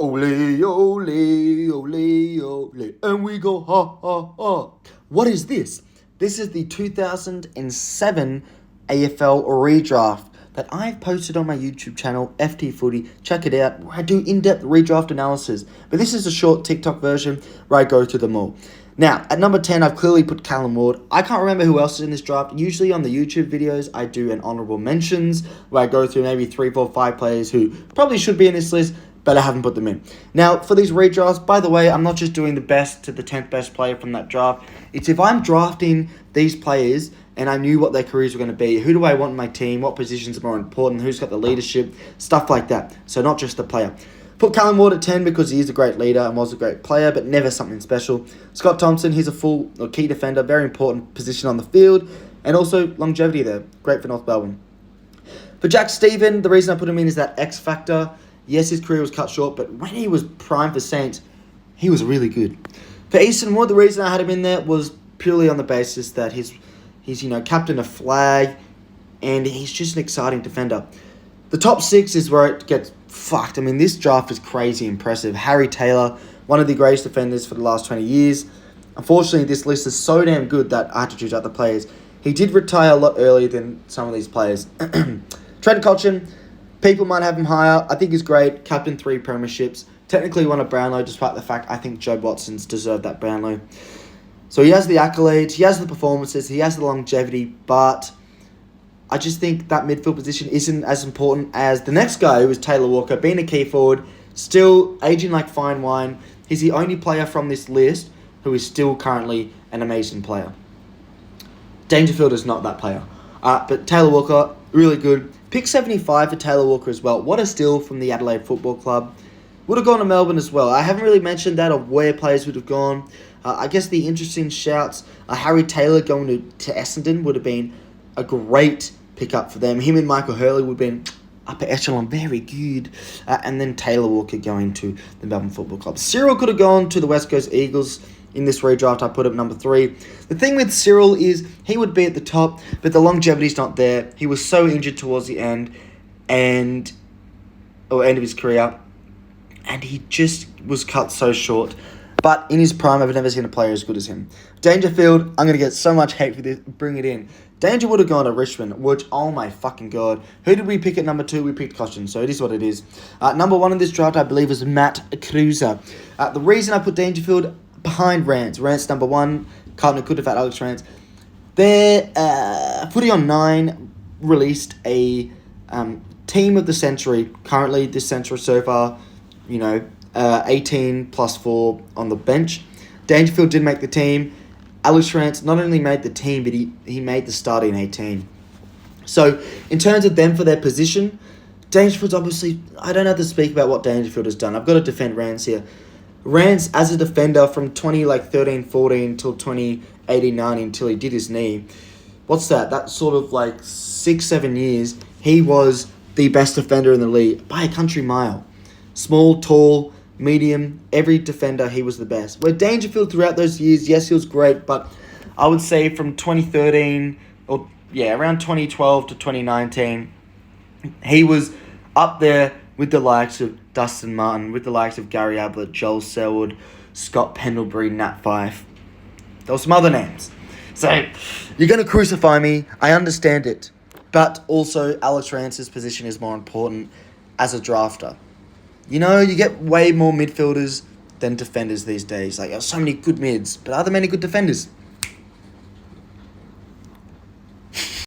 Ole, ole, ole, ole, and we go ha, ha, ha. What is this? This is the 2007 AFL redraft that I've posted on my YouTube channel, FTFooty. Check it out. I do in-depth redraft analysis. But this is a short TikTok version where I go through them all. Now, at number 10, I've clearly put Callum Ward. I can't remember who else is in this draft. Usually on the YouTube videos, I do an honourable mentions where I go through maybe 3, 4, 5 players who probably should be in this list, but I haven't put them in. Now, for these redrafts, by the way, I'm not just doing the best to the 10th best player from that draft. It's if I'm drafting these players and I knew what their careers were going to be, who do I want in my team, what positions are more important, who's got the leadership, stuff like that. So not just the player. Put Callum Ward at 10 because he is a great leader and was a great player, but never something special. Scott Thompson, he's a full or key defender, very important position on the field, and also longevity there. Great for North Melbourne. For Jack Stephen, the reason I put him in is that X factor. Yes, his career was cut short, but when he was prime for Saints, he was really good. For Easton Wood, the reason I had him in there was purely on the basis that he's captain of flag, and he's just an exciting defender. The top 6 is where it gets fucked. I mean, this draft is crazy impressive. Harry Taylor, one of the greatest defenders for the last 20 years. Unfortunately, this list is so damn good that I had to choose other players. He did retire a lot earlier than some of these players. Trent Cotchin, people might have him higher. I think he's great. Captain 3 premierships. Technically won a Brownlow, despite the fact I think Joe Watson's deserved that Brownlow. So he has the accolades, he has the performances, he has the longevity, but I just think that midfield position isn't as important as the next guy, who is Taylor Walker, being a key forward, still aging like fine wine. He's the only player from this list who is still currently an amazing player. Dangerfield is not that player. But Taylor Walker, really good. Pick 75 for Taylor Walker as well. What a steal from the Adelaide Football Club. Would have gone to Melbourne as well. I haven't really mentioned that of where players would have gone. I guess the interesting shouts, Harry Taylor going to Essendon would have been a great pickup for them. Him and Michael Hurley would have been upper echelon, very good. And then Taylor Walker going to the Melbourne Football Club. Cyril could have gone to the West Coast Eagles in this redraft. I put him number 3. The thing with Cyril is he would be at the top, but the longevity's not there. He was so injured towards the end of his career, and he just was cut so short. But in his prime, I've never seen a player as good as him. Dangerfield, I'm going to get so much hate for this. Bring it in. Danger would have gone to Richmond, which, oh my fucking god. Who did we pick at number 2? We picked Costin, so it is what it is. Number 1 in this draft, I believe, is Matt Cruiser. The reason I put Dangerfield behind Rance. Rance number 1. Carlton could have had Alex Rance. Their Footy on 9 released a team of the century. Currently, this century so far, 18 plus 4 on the bench. Dangerfield did make the team. Alex Rance not only made the team, but he made the starting 18. So, in terms of them for their position, Dangerfield's obviously... I don't have to speak about what Dangerfield has done. I've got to defend Rance here. Rance, as a defender from 13-14 till 2018-19 until he did his knee, what's that? That's sort of 6-7 years. He was the best defender in the league by a country mile. Small, tall, medium, every defender, he was the best. Where Dangerfield throughout those years, yes, he was great, but I would say from 2013, around 2012 to 2019, he was up there with the likes of Dustin Martin, with the likes of Gary Ablett, Joel Selwood, Scott Pendlebury, Nat Fyfe. There were some other names. So, you're going to crucify me, I understand it. But also, Alex Rance's position is more important as a drafter. You get way more midfielders than defenders these days. There's so many good mids, but are there many good defenders?